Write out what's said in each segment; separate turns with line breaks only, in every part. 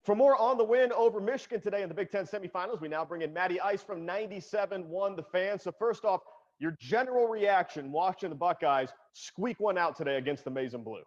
For more on the win over Michigan today in the Big Ten semifinals, we now bring in Matty Ice from 97.1 The Fan. So first off, your general reaction watching the Buckeyes squeak one out today against the Maize and Blue.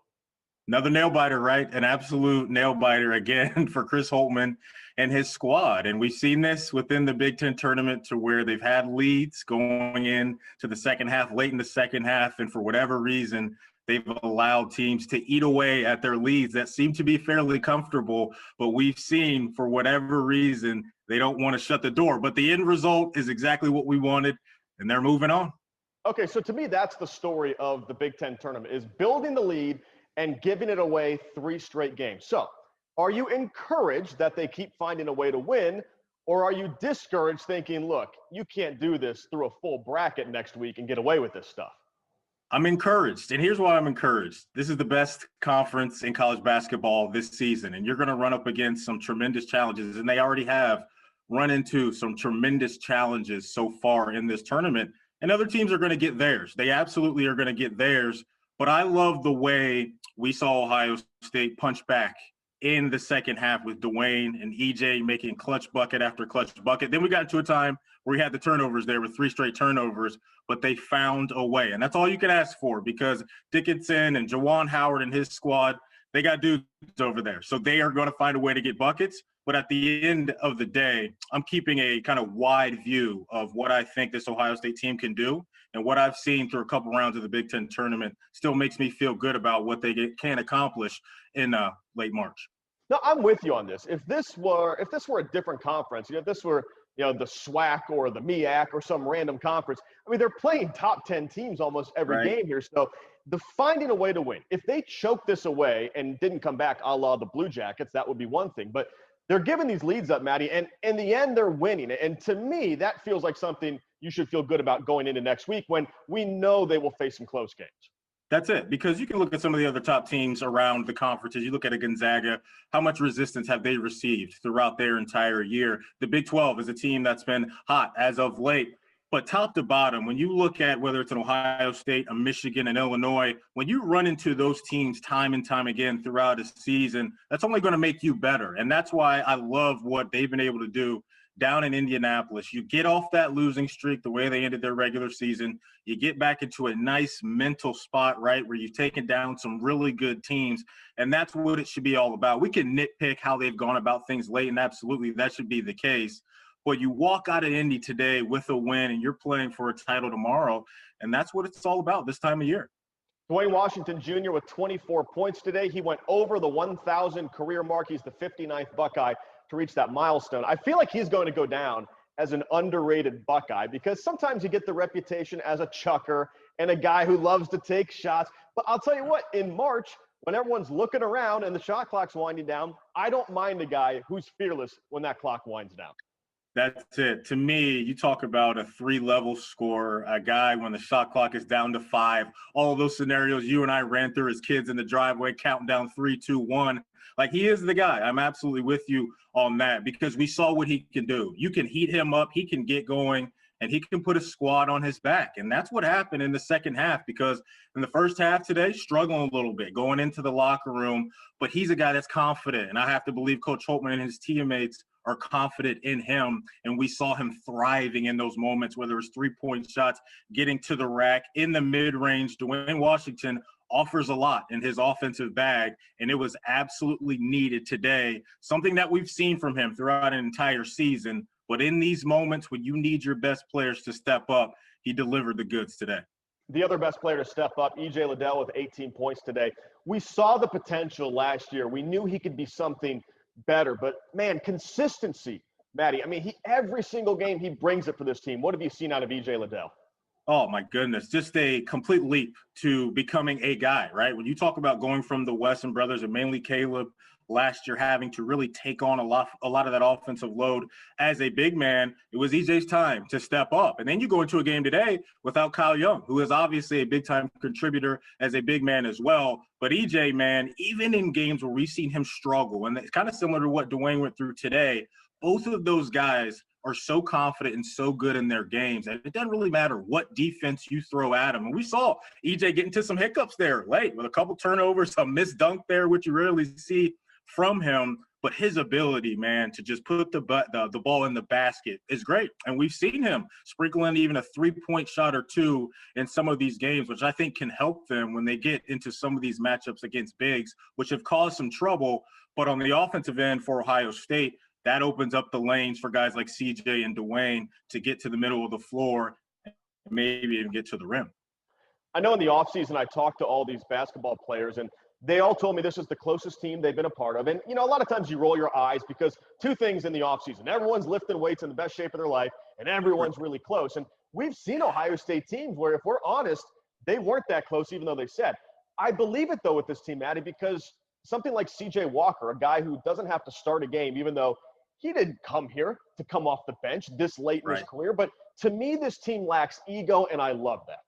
Another nail-biter, right? An absolute nail-biter again for Chris Holtmann and his squad. And we've seen this within the Big Ten tournament to where they've had leads going in to the second half, late in the second half, and for whatever reason, they've allowed teams to eat away at their leads that seem to be fairly comfortable. But we've seen, for whatever reason, they don't want to shut the door. But the end result is exactly what we wanted, and they're moving on.
Okay, so to me, that's the story of the Big Ten tournament, is building the lead and giving it away 3 straight games. So are you encouraged that they keep finding a way to win, or are you discouraged thinking, look, you can't do this through a full bracket next week and get away with this stuff?
I'm encouraged, and here's why I'm encouraged. This is the best conference in college basketball this season, and you're going to run up against some tremendous challenges, and they already have run into some tremendous challenges so far in this tournament, and other teams are going to get theirs. They absolutely are going to get theirs, but I love the way we saw Ohio State punch back in the second half with Dwayne and EJ making clutch bucket after clutch bucket. Then we got into a time where we had the turnovers there with 3 straight turnovers, but they found a way. And that's all you can ask for, because Dickinson and Juwan Howard and his squad, they got dudes over there. So they are going to find a way to get buckets. But at the end of the day, I'm keeping a kind of wide view of what I think this Ohio State team can do. And what I've seen through a couple rounds of the Big Ten tournament still makes me feel good about what they can accomplish in late March.
No, I'm with you on this. If this were a different conference, if this were the SWAC or the MEAC or some random conference, I mean, they're playing top 10 teams almost every game here. So the finding a way to win, if they choke this away and didn't come back a la the Blue Jackets, that would be one thing. But they're giving these leads up, Matty, and in the end, they're winning. And to me, that feels like something you should feel good about going into next week when we know they will face some close games.
That's it, because you can look at some of the other top teams around the conferences. You look at a Gonzaga, how much resistance have they received throughout their entire year? The Big 12 is a team that's been hot as of late. But top to bottom, when you look at whether it's an Ohio State, a Michigan, and Illinois, when you run into those teams time and time again throughout a season, that's only going to make you better. And that's why I love what they've been able to do down in Indianapolis. You get off that losing streak the way they ended their regular season. You get back into a nice mental spot, right, where you've taken down some really good teams. And that's what it should be all about. We can nitpick how they've gone about things late, and absolutely that should be the case. But you walk out of Indy today with a win, and you're playing for a title tomorrow, and that's what it's all about this time of year.
Dwayne Washington Jr. with 24 points today. He went over the 1,000 career mark. He's the 59th Buckeye to reach that milestone. I feel like he's going to go down as an underrated Buckeye, because sometimes you get the reputation as a chucker and a guy who loves to take shots. But I'll tell you what, in March, when everyone's looking around and the shot clock's winding down, I don't mind a guy who's fearless when that clock winds down.
That's it. To me, you talk about a 3-level scorer, a guy when the shot clock is down to 5, all of those scenarios you and I ran through as kids in the driveway, counting down 3, 2, 1. Like, he is the guy. I'm absolutely with you on that, because we saw what he can do. You can heat him up, he can get going, and he can put a squad on his back. And that's what happened in the second half, because in the first half today, struggling a little bit, going into the locker room. But he's a guy that's confident, and I have to believe Coach Holtmann and his teammates are confident in him, and we saw him thriving in those moments, whether it's 3-point shots, getting to the rack, in the mid-range. Dwayne Washington offers a lot in his offensive bag, and it was absolutely needed today, something that we've seen from him throughout an entire season. But in these moments when you need your best players to step up, he delivered the goods today.
The other best player to step up, EJ Lidell with 18 points today. We saw the potential last year. We knew he could be something better, but man, consistency, Matty. I mean, every single game he brings it for this team. What have you seen out of EJ Lidell?
Oh my goodness, just a complete leap to becoming a guy, right? When you talk about going from the Wesson brothers and mainly Caleb last year having to really take on a lot of that offensive load as a big man, it was EJ's time to step up. And then you go into a game today without Kyle Young, who is obviously a big-time contributor as a big man as well. But EJ, man, even in games where we've seen him struggle, and it's kind of similar to what Dwayne went through today, both of those guys are so confident and so good in their games. And it doesn't really matter what defense you throw at them. And we saw EJ get into some hiccups there late with a couple turnovers, some missed dunk there, which you rarely see from him, but his ability, man, to just put the ball in the basket is great. And we've seen him sprinkle in even a 3-point shot or two in some of these games, which I think can help them when they get into some of these matchups against bigs, which have caused some trouble. But on the offensive end for Ohio State, that opens up the lanes for guys like CJ and Dwayne to get to the middle of the floor and maybe even get to the rim.
I know in the offseason I talked to all these basketball players, and they all told me this is the closest team they've been a part of. And, a lot of times you roll your eyes because two things in the offseason. Everyone's lifting weights in the best shape of their life, and everyone's really close. And we've seen Ohio State teams where, if we're honest, they weren't that close, even though they said. I believe it, though, with this team, Matty, because something like C.J. Walker, a guy who doesn't have to start a game, even though he didn't come here to come off the bench this late in his career. But to me, this team lacks ego, and I love that.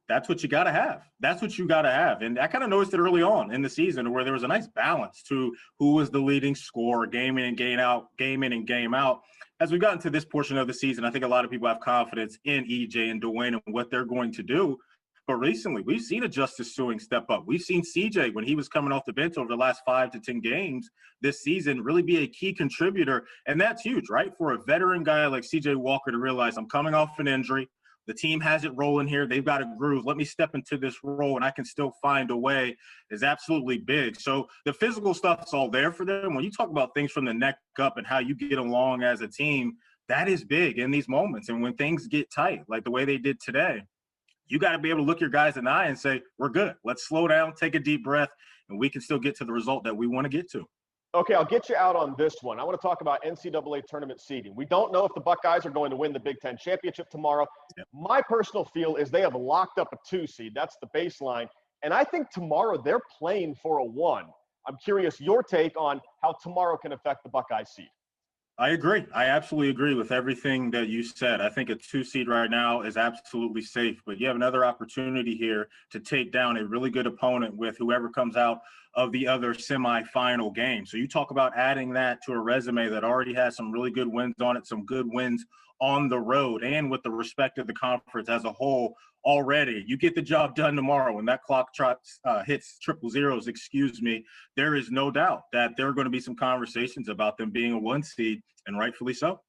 That's what you got to have. That's what you got to have. And I kind of noticed it early on in the season where there was a nice balance to who was the leading scorer, game in and game out. As we got into this portion of the season, I think a lot of people have confidence in EJ and Dwayne and what they're going to do. But recently, we've seen a Justice Sueing step up. We've seen CJ, when he was coming off the bench over the last 5 to 10 games this season, really be a key contributor. And that's huge, right? For a veteran guy like CJ Walker to realize, I'm coming off an injury. The team has it rolling here. They've got a groove. Let me step into this role, and I can still find a way, is absolutely big. So the physical stuff's all there for them. When you talk about things from the neck up and how you get along as a team, that is big in these moments. And when things get tight, like the way they did today, you got to be able to look your guys in the eye and say, we're good. Let's slow down, take a deep breath, and we can still get to the result that we want to get to.
Okay, I'll get you out on this one. I want to talk about NCAA tournament seeding. We don't know if the Buckeyes are going to win the Big Ten championship tomorrow. Yep. My personal feel is they have locked up a 2 seed. That's the baseline. And I think tomorrow they're playing for a 1. I'm curious your take on how tomorrow can affect the Buckeyes seed.
I agree. I absolutely agree with everything that you said. I think a 2 seed right now is absolutely safe, but you have another opportunity here to take down a really good opponent with whoever comes out of the other semifinal game. So you talk about adding that to a resume that already has some really good wins on it, some good wins on the road, and with the respect of the conference as a whole already. You get the job done tomorrow when that clock hits triple zeros, there is no doubt that there are going to be some conversations about them being a 1 seed, and rightfully so.